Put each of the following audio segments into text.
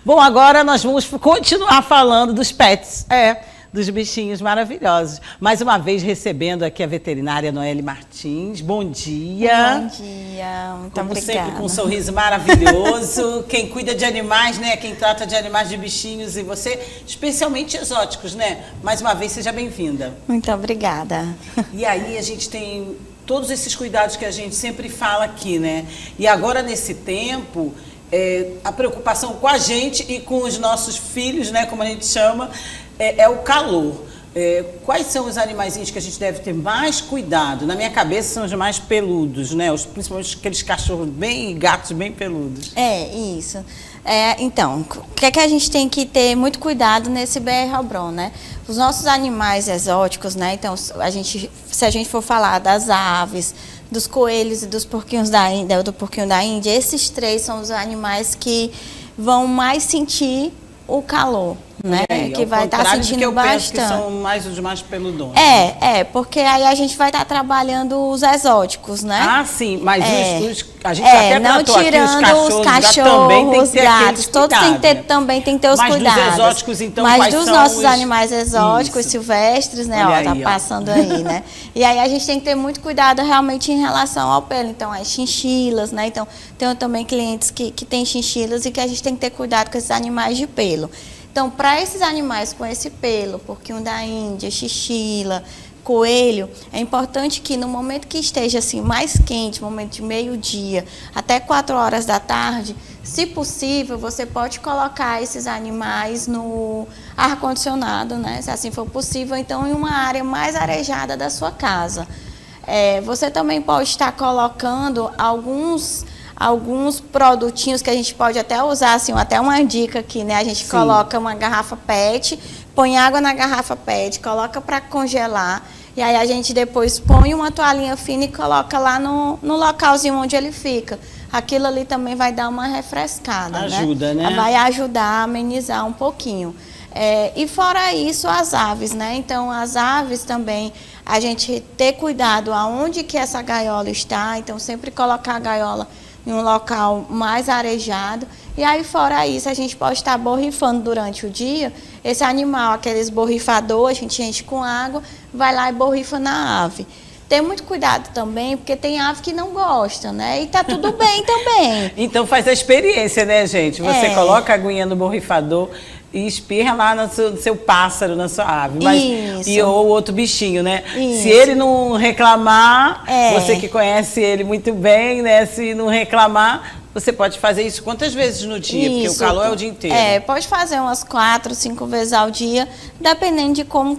Bom, agora nós vamos continuar falando dos pets, dos bichinhos maravilhosos. Mais uma vez recebendo aqui a veterinária Noeli Martins. Bom dia. Bom dia, muito Como obrigada. sempre, com um sorriso maravilhoso. Quem cuida de animais, né? Quem trata de animais, de bichinhos, e você, especialmente exóticos, né? Mais uma vez, seja bem-vinda. Muito obrigada. E aí a gente tem todos esses cuidados que a gente sempre fala aqui, né? E agora, nesse tempo, a preocupação com a gente e com os nossos filhos, né? Como a gente chama, é o calor. Quais são os animaizinhos que a gente deve ter mais cuidado? Na minha cabeça são os mais peludos, né? Principalmente aqueles cachorros gatos bem peludos. Isso. Então, o que é que a gente tem que ter muito cuidado nesse BR Obron, né? Os nossos animais exóticos, né? Então, se a gente for falar das aves, dos coelhos e dos porquinhos da Índia, do porquinho da Índia, esses três são os animais que vão mais sentir o calor, né? Que vai estar sentindo que eu bastante. Penso que são mais os mais peludões. Porque aí a gente vai estar trabalhando os exóticos, né? Ah, sim, mas a gente até não tratou tirando aqui os cachorros, os gatos, todos cuidado, tem que ter, né? também tem que ter os mas cuidados. Dos exóticos, então, mas quais dos são nossos os... animais exóticos, Isso. silvestres, né? Olha Tá passando aí, né? E aí a gente tem que ter muito cuidado realmente em relação ao pelo. Então, as chinchilas, né? Então, tenho também clientes que têm chinchilas e que a gente tem que ter cuidado com esses animais de pelo. Então, para esses animais com esse pelo, porquinho da Índia, chinchila, coelho, é importante que no momento que esteja assim mais quente, momento de meio-dia, até 4 horas da tarde, se possível, você pode colocar esses animais no ar-condicionado, né? Se assim for possível, então em uma área mais arejada da sua casa. Você também pode estar colocando alguns produtinhos que a gente pode até usar, assim, até uma dica aqui, né? A gente coloca uma garrafa PET, põe água na garrafa PET, coloca para congelar, e aí a gente depois põe uma toalhinha fina e coloca lá no localzinho onde ele fica. Aquilo ali também vai dar uma refrescada, Ajuda, né? Vai ajudar a amenizar um pouquinho. E fora isso, as aves, né? Então, as aves também, a gente ter cuidado aonde que essa gaiola está, então sempre colocar a gaiola em um local mais arejado. E aí, fora isso, a gente pode estar borrifando durante o dia. Esse animal, aqueles borrifadores, a gente enche com água, vai lá e borrifa na ave. Tem muito cuidado também, porque tem ave que não gosta, né? E tá tudo bem também. Então faz a experiência, né, gente? Você coloca a aguinha no borrifador e espirra lá no seu pássaro, na sua ave. Ou outro bichinho, né? Isso. Se ele não reclamar, você que conhece ele muito bem, né? Se não reclamar, você pode fazer isso quantas vezes no dia? Porque o calor é o dia inteiro. Pode fazer umas 4, 5 vezes ao dia, dependendo de como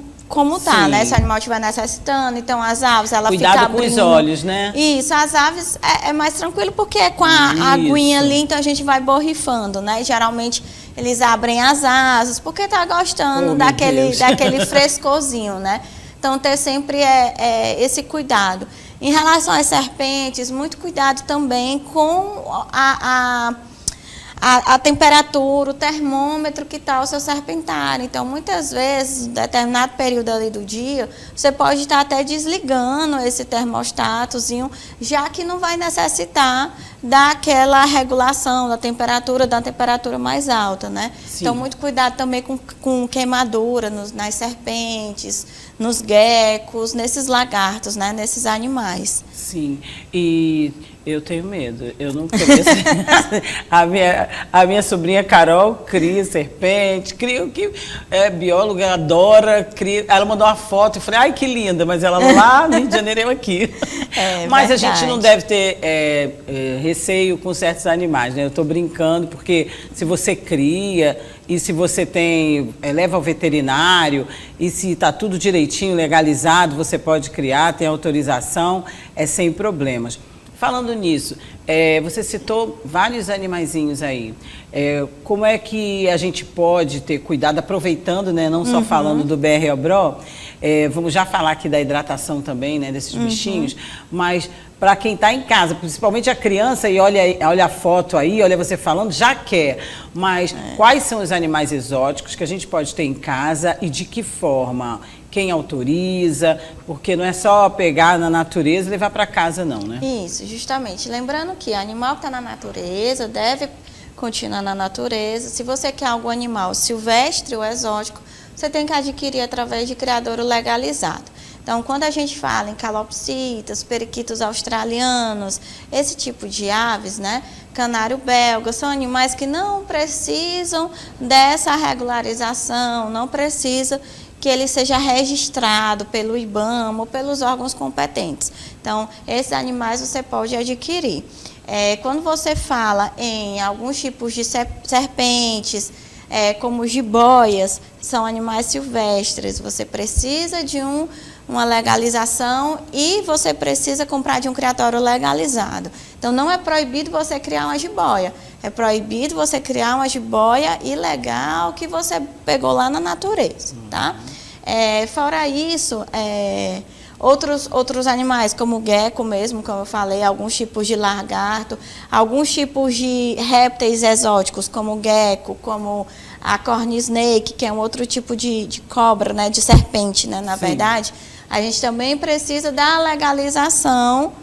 tá, né? Se o animal estiver necessitando, então as aves, ela fica abrindo. Cuidado com os olhos, né? Isso, as aves é mais tranquilo porque é com a aguinha ali, então a gente vai borrifando, né? E geralmente eles abrem as asas porque tá gostando daquele frescorzinho, né? Então ter sempre esse cuidado. Em relação às serpentes, muito cuidado também com a temperatura, o termômetro que está o seu serpentário. Então, muitas vezes, em determinado período ali do dia, você pode estar até desligando esse termostatozinho, já que não vai necessitar daquela regulação da temperatura mais alta, né? Sim. Então, muito cuidado também com queimadura nas serpentes, nos geckos, nesses lagartos, né? Nesses animais. Sim, e eu tenho medo, eu não conheço. a minha sobrinha Carol cria serpente, cria o que é bióloga, adora, cria. Ela mandou uma foto e falei, ai que linda, mas ela lá no Rio de Janeiro, eu aqui. Mas a gente não deve ter receio com certos animais, né? Eu estou brincando, porque se você cria e se você leva ao veterinário e se está tudo direitinho, legalizado, você pode criar, tem autorização, sem problemas. Falando nisso, você citou vários animaizinhos aí. Como é que a gente pode ter cuidado, aproveitando, né, não só falando do BR Obron, vamos já falar aqui da hidratação também, né, desses bichinhos, mas para quem está em casa, principalmente a criança, e olha a foto aí, olha você falando, já quer. Mas quais são os animais exóticos que a gente pode ter em casa e de que forma? Quem autoriza? Porque não é só pegar na natureza e levar para casa não, né? Isso, justamente. Lembrando que animal que está na natureza deve continua na natureza. Se você quer algum animal silvestre ou exótico, você tem que adquirir através de criadouro legalizado. Então, quando a gente fala em calopsitas, periquitos australianos, esse tipo de aves, né? Canário belga, são animais que não precisam dessa regularização, não precisa que ele seja registrado pelo IBAMA ou pelos órgãos competentes. Então, esses animais você pode adquirir. Quando você fala em alguns tipos de serpentes, como jiboias, são animais silvestres, você precisa de uma legalização e você precisa comprar de um criatório legalizado. Então, não é proibido você criar uma jiboia, é proibido você criar uma jiboia ilegal que você pegou lá na natureza, tá? Fora isso, outros animais, como o gecko mesmo, como eu falei, alguns tipos de lagarto, alguns tipos de répteis exóticos, como o gecko, como a corn snake, que é um outro tipo de cobra, né, de serpente, né, na verdade, a gente também precisa da legalização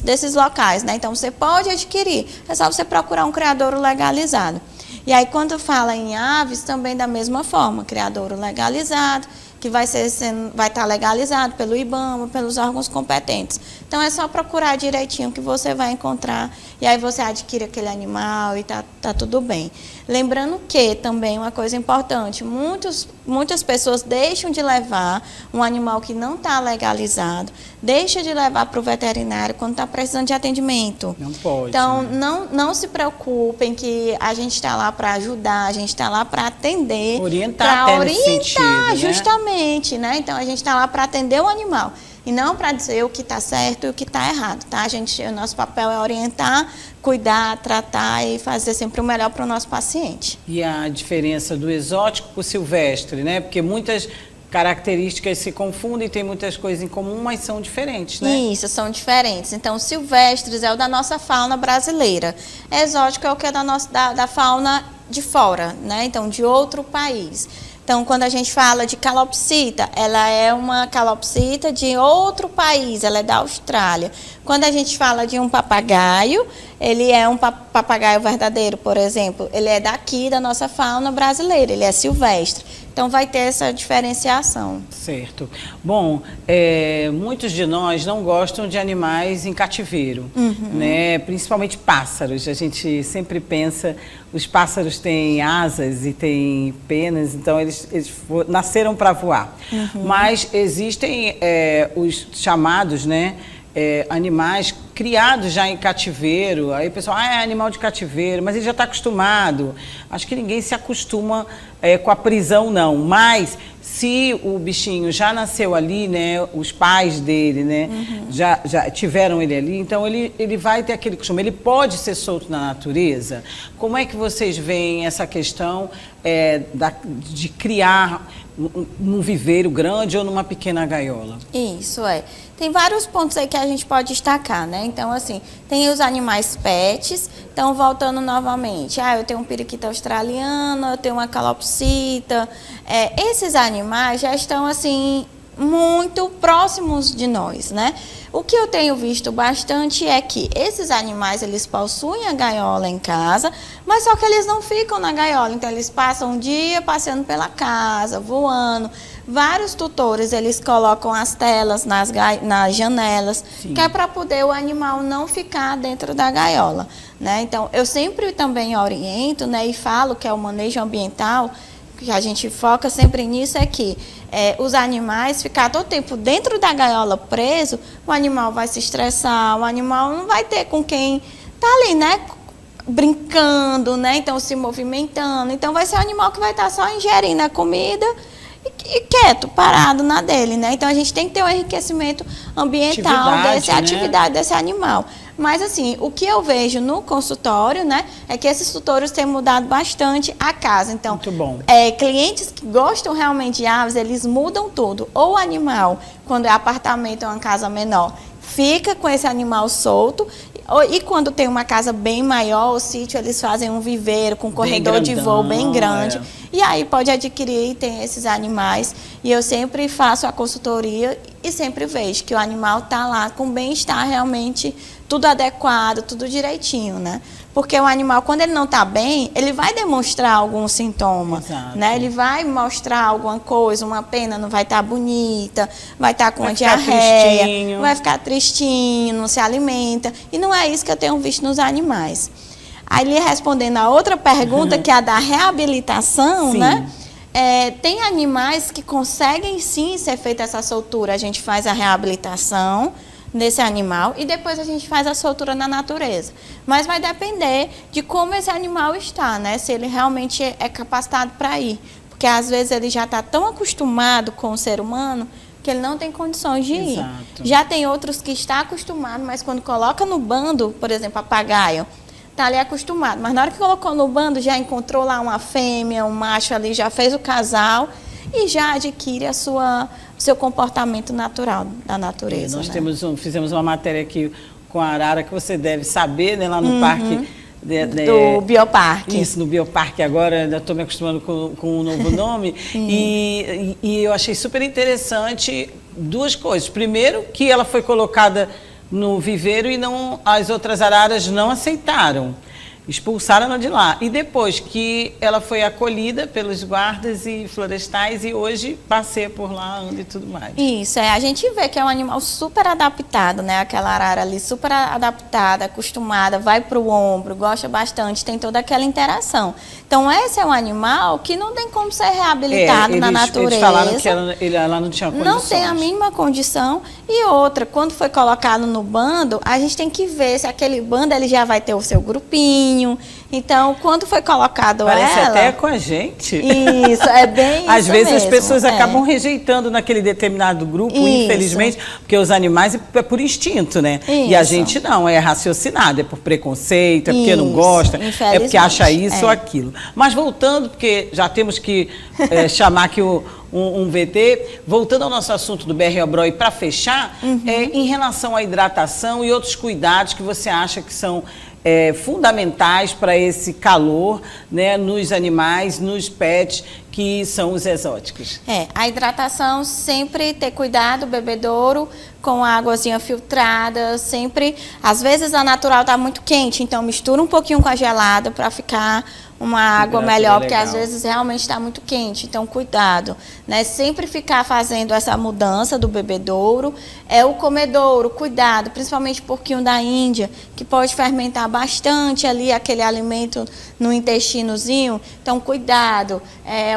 desses locais, né? Então, você pode adquirir, é só você procurar um criadouro legalizado. E aí, quando fala em aves, também da mesma forma, criadouro legalizado, que vai estar legalizado pelo IBAMA, pelos órgãos competentes. Então, é só procurar direitinho que você vai encontrar, e aí você adquire aquele animal e tá tudo bem. Lembrando que, também, uma coisa importante, muitas pessoas deixam de levar um animal que não está legalizado, deixa de levar para o veterinário quando está precisando de atendimento. Não pode. Então, né? não se preocupem que a gente está lá para ajudar, a gente está lá para atender. Orientar até nesse sentido, justamente, né? Então, a gente está lá para atender o animal. E não para dizer o que está certo e o que está errado, tá? O nosso papel é orientar, cuidar, tratar e fazer sempre o melhor para o nosso paciente. E a diferença do exótico para o silvestre, né? Porque muitas características se confundem, tem muitas coisas em comum, mas são diferentes, né? Isso, são diferentes. Então, silvestres é o da nossa fauna brasileira. Exótico é o que é da fauna de fora, né? Então, de outro país. Então, quando a gente fala de calopsita, ela é uma calopsita de outro país, ela é da Austrália. Quando a gente fala de um papagaio, ele é um papagaio verdadeiro, por exemplo, ele é daqui da nossa fauna brasileira, ele é silvestre. Então, vai ter essa diferenciação. Certo. Bom, muitos de nós não gostam de animais em cativeiro, né? Principalmente pássaros. A gente sempre pensa, os pássaros têm asas e têm penas, então eles nasceram para voar. Mas existem os chamados, né? Animais criados já em cativeiro, aí o pessoal, é animal de cativeiro, mas ele já está acostumado. Acho que ninguém se acostuma com a prisão, não. Mas se o bichinho já nasceu ali, né, os pais dele, né, já tiveram ele ali, então ele vai ter aquele costume. Ele pode ser solto na natureza? Como é que vocês veem essa questão de criar num viveiro grande ou numa pequena gaiola? Isso, Tem vários pontos aí que a gente pode destacar, né? Então, assim, tem os animais pets. Então, voltando novamente, eu tenho um periquito australiano, eu tenho uma calopsita. Esses animais já estão, assim, muito próximos de nós, né? O que eu tenho visto bastante é que esses animais, eles possuem a gaiola em casa, mas só que eles não ficam na gaiola. Então, eles passam um dia passeando pela casa, voando. Vários tutores, eles colocam as telas nas janelas, que é para poder o animal não ficar dentro da gaiola, né? Então, eu sempre também oriento, né, e falo que é o manejo ambiental, que a gente foca sempre nisso, é que os animais ficar todo tempo dentro da gaiola preso, o animal vai se estressar, o animal não vai ter com quem tá ali, né, brincando, né, então se movimentando. Então vai ser um animal que vai estar só ingerindo a comida e quieto, parado na dele, né? Então a gente tem que ter um enriquecimento ambiental atividade desse animal. Mas assim, o que eu vejo no consultório, né, é que esses tutores têm mudado bastante a casa. Então, muito bom. Clientes que gostam realmente de aves, eles mudam tudo. Ou o animal, quando é apartamento ou uma casa menor, fica com esse animal solto. E quando tem uma casa bem maior, o sítio, eles fazem um viveiro com corredor de voo bem grande. E aí pode adquirir e tem esses animais. E eu sempre faço a consultoria e sempre vejo que o animal está lá com bem-estar realmente tudo adequado, tudo direitinho, né? Porque o animal, quando ele não está bem, ele vai demonstrar algum sintoma, Exato. né? Ele vai mostrar alguma coisa, uma pena não vai estar bonita, vai estar com uma diarreia, vai ficar tristinho, não se alimenta. E não é isso que eu tenho visto nos animais. Aí, lhe respondendo a outra pergunta, que é a da reabilitação, né? Tem animais que conseguem sim ser feita essa soltura. A gente faz a reabilitação desse animal e depois a gente faz a soltura na natureza. Mas vai depender de como esse animal está, né? Se ele realmente é capacitado para ir. Porque às vezes ele já está tão acostumado com o ser humano que ele não tem condições de ir. Já tem outros que está acostumado, mas quando coloca no bando, por exemplo, papagaio, está ali acostumado. Mas na hora que colocou no bando, já encontrou lá uma fêmea, um macho ali, já fez o casal e já adquire seu comportamento natural da natureza. Nós fizemos uma matéria aqui com a arara que você deve saber, né, lá no parque do Bioparque. Isso, no Bioparque agora, ainda estou me acostumando com um novo nome. e eu achei super interessante duas coisas. Primeiro, que ela foi colocada no viveiro e as outras araras não aceitaram. Expulsaram ela de lá. E depois que ela foi acolhida pelos guardas e florestais e hoje passeia por lá, anda e tudo mais. Isso, a gente vê que é um animal super adaptado, né? Aquela arara ali super adaptada, acostumada, vai para o ombro, gosta bastante, tem toda aquela interação. Então, esse é um animal que não tem como ser reabilitado na natureza. Eles falaram que ela não tinha condições. Não tem a mínima condição. E outra, quando foi colocado no bando, a gente tem que ver se aquele bando ele já vai ter o seu grupinho. Então, quando foi colocado Parece até com a gente. Isso, é bem isso Às vezes mesmo. As pessoas acabam rejeitando naquele determinado grupo, infelizmente, porque os animais é por instinto, né? E a gente não, é raciocinado, é por preconceito, é porque não gosta, é porque acha isso ou aquilo. Mas voltando, porque já temos que chamar aqui um VT, voltando ao nosso assunto do BR Obró e para fechar, em relação à hidratação e outros cuidados que você acha que são fundamentais para esse calor, né, nos animais, nos pets, que são os exóticos. A hidratação, sempre ter cuidado, bebedouro, com a águazinha filtrada, sempre. Às vezes a natural está muito quente, então mistura um pouquinho com a gelada para ficar uma água melhor, porque às vezes realmente está muito quente, então cuidado, né? Sempre ficar fazendo essa mudança do bebedouro. O comedouro, cuidado, principalmente porquinho da Índia, que pode fermentar bastante ali aquele alimento no intestinozinho, então cuidado.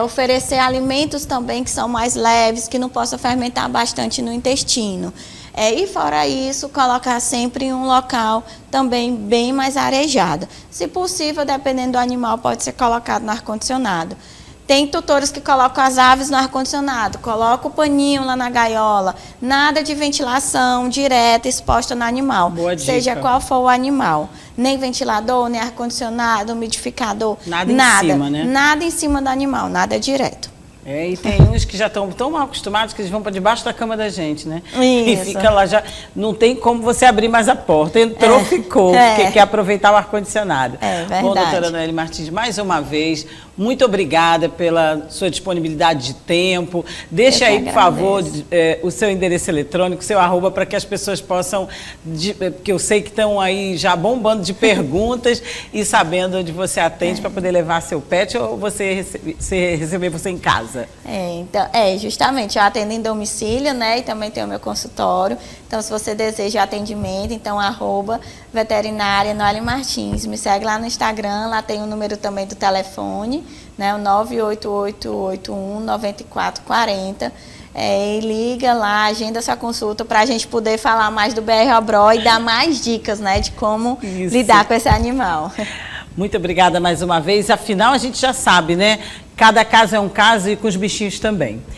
Oferecer alimentos também que são mais leves, que não possam fermentar bastante no intestino. E fora isso, colocar sempre em um local também bem mais arejado. Se possível, dependendo do animal, pode ser colocado no ar-condicionado. Tem tutores que colocam as aves no ar-condicionado, coloca o paninho lá na gaiola, nada de ventilação direta exposta no animal, seja qual for o animal. Nem ventilador, nem ar-condicionado, umidificador, nada em cima, né? Nada em cima do animal, nada direto. E tem uns que já estão tão mal acostumados que eles vão para debaixo da cama da gente, né? Isso. E fica lá, já não tem como você abrir mais a porta. Entrou, ficou, porque quer aproveitar o ar-condicionado. Verdade. Bom, doutora Noeli Martins, mais uma vez, muito obrigada pela sua disponibilidade de tempo. Deixa aí, por favor, o seu endereço eletrônico, seu @, para que as pessoas possam, porque eu sei que estão aí já bombando de perguntas e sabendo onde você atende para poder levar seu pet ou receber você em casa. Então, justamente, eu atendo em domicílio, né, e também tenho o meu consultório. Então, se você deseja atendimento, então, @veterinária Noeli Martins. Me segue lá no Instagram, lá tem o número também do telefone, né, o 988819440. E liga lá, agenda sua consulta para a gente poder falar mais do BR Obró e dar mais dicas, né, de como lidar com esse animal. Muito obrigada mais uma vez. Afinal, a gente já sabe, né? Cada caso é um caso e com os bichinhos também.